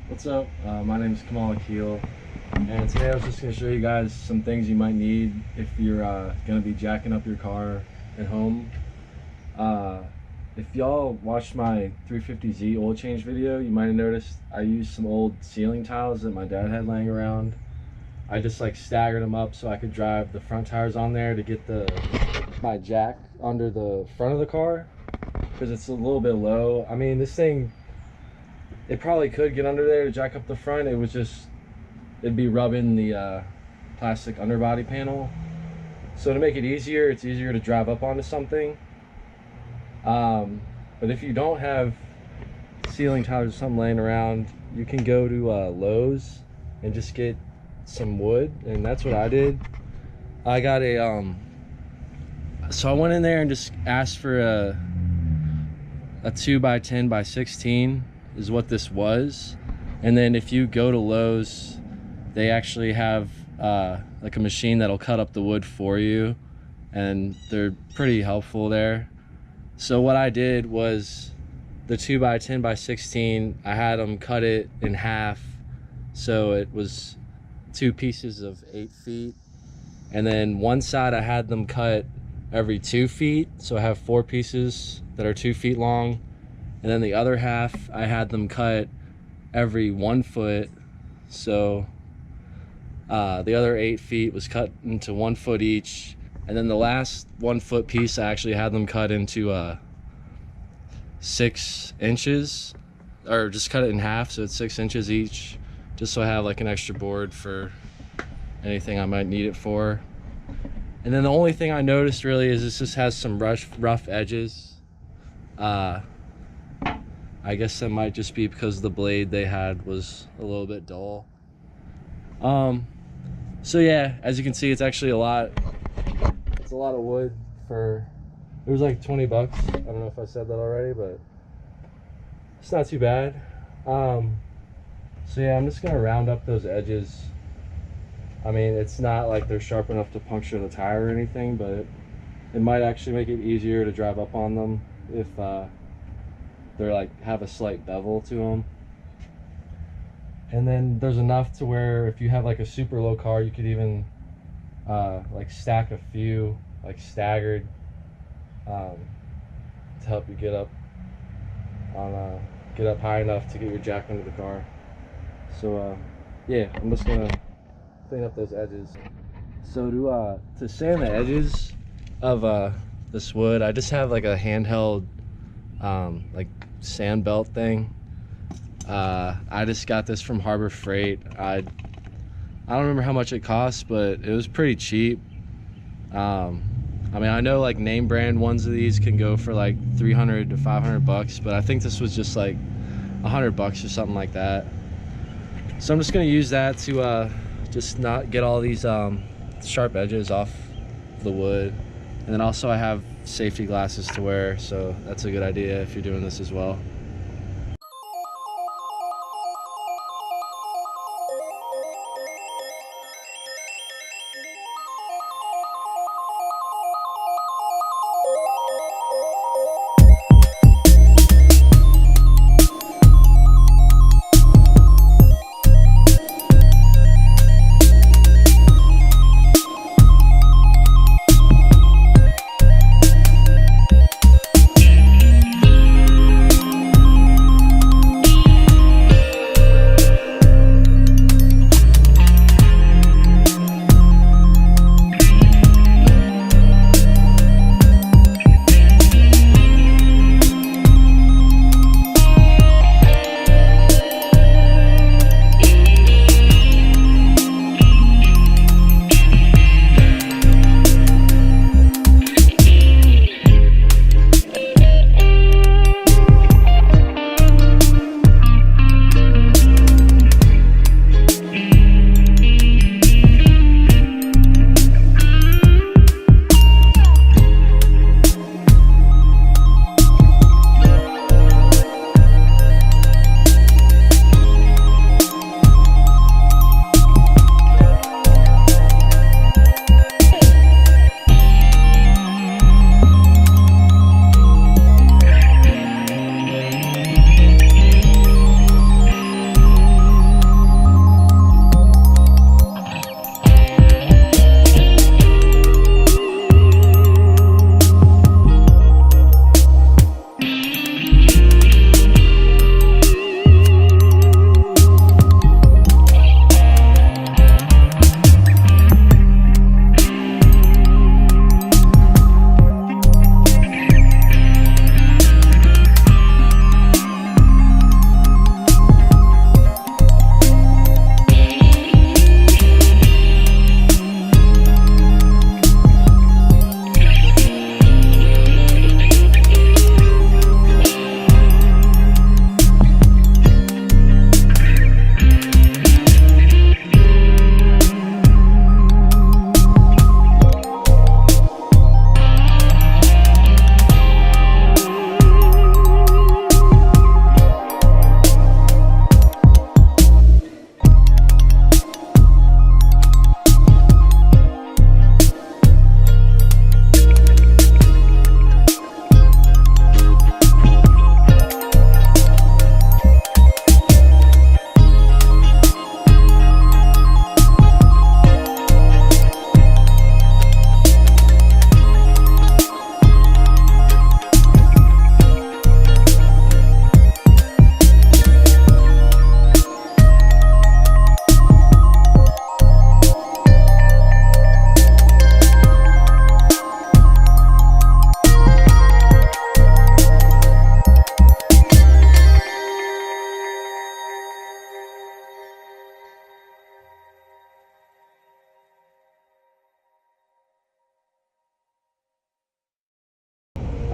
What's up? My name is Kamal Akeel, and today I was just going to show you guys some things you might need if you're going to be jacking up your car at home. If y'all watched my 350Z oil change video, you might have noticed I used some old ceiling tiles that my dad had laying around. I just like staggered them up so I could drive the front tires on there to get my jack under the front of the car, because it's a little bit low. I mean, this thing, it probably could get under there to jack up the front. It'd be rubbing the plastic underbody panel. So to make it easier, it's easier to drive up onto something. But if you don't have ceiling tiles or something laying around, you can go to Lowe's and just get some wood, and that's what I did. I got so I went in there and just asked for a 2x10 by 16 is what this was. And then if you go to Lowe's, they actually have like a machine that'll cut up the wood for you, and they're pretty helpful there. So what I did was the 2x10 by 16, I had them cut it in half, so it was 2 pieces of 8 feet, and then one side I had them cut every 2 feet, so I have 4 pieces that are 2 feet long, and then the other half I had them cut every 1 foot, so the other 8 feet was cut into 1 foot each, and then the last 1 foot piece I actually had them cut into 6 inches, or just cut it in half so it's 6 inches each, just so I have like an extra board for anything I might need it for. And then the only thing I noticed really is this just has some rough edges. I guess that might just be because the blade they had was a little bit dull. So yeah, as you can see, it's actually a lot of wood for, it was like 20 bucks. I don't know if I said that already, but it's not too bad. So yeah, I'm just gonna round up those edges. I mean, it's not like they're sharp enough to puncture the tire or anything, but it might actually make it easier to drive up on them if they're like have a slight bevel to them. And then there's enough to where if you have like a super low car, you could even like stack a few like staggered to help you get up high enough to get your jack under the car. So yeah, I'm just gonna clean up those edges. So to sand the edges of this wood, I just have like a handheld like sand belt thing. I just got this from Harbor Freight. I don't remember how much it cost, but it was pretty cheap. I mean, I know like name brand ones of these can go for like 300 to 500 bucks, but I think this was just like 100 bucks or something like that. So I'm just gonna use that to just not get all these sharp edges off the wood. And then also I have safety glasses to wear, so that's a good idea if you're doing this as well.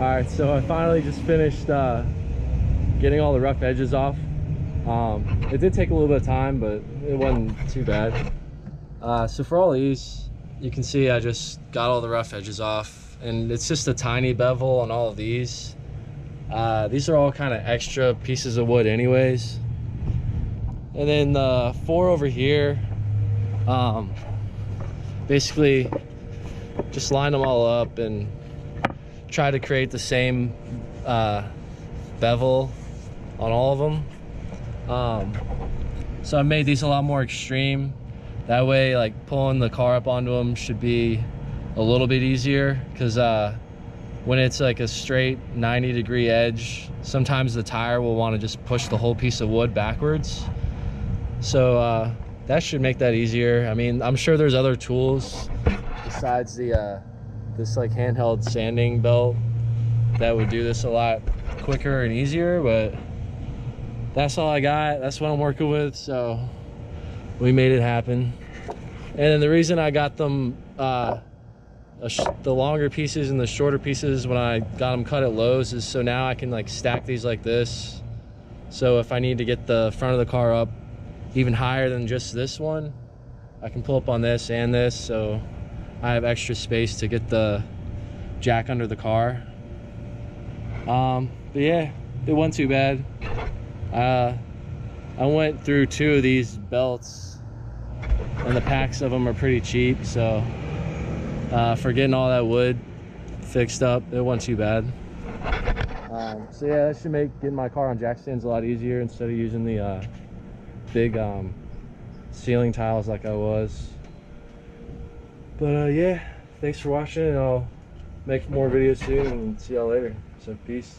Alright, so I finally just finished getting all the rough edges off. It did take a little bit of time, but it wasn't too bad. So for all these, you can see I just got all the rough edges off, and it's just a tiny bevel on all of these. These are all kind of extra pieces of wood anyways. And then the 4 over here, basically just line them all up and try to create the same bevel on all of them. So I made these a lot more extreme. That way, like, pulling the car up onto them should be a little bit easier, because when it's like a straight 90-degree edge, sometimes the tire will want to just push the whole piece of wood backwards. So that should make that easier. I mean, I'm sure there's other tools besides the this like handheld sanding belt that would do this a lot quicker and easier, but that's all I got. That's what I'm working with, so we made it happen. And then the reason I got them the longer pieces and the shorter pieces when I got them cut at Lowe's is so now I can like stack these like this. So if I need to get the front of the car up even higher than just this one, I can pull up on this and this, so I have extra space to get the jack under the car. But yeah, it wasn't too bad. I went through 2 of these belts, and the packs of them are pretty cheap, so for getting all that wood fixed up, it wasn't too bad. So yeah, that should make getting my car on jack stands a lot easier instead of using the big ceiling tiles like I was. But yeah, thanks for watching, and I'll make more videos soon and see y'all later. So peace.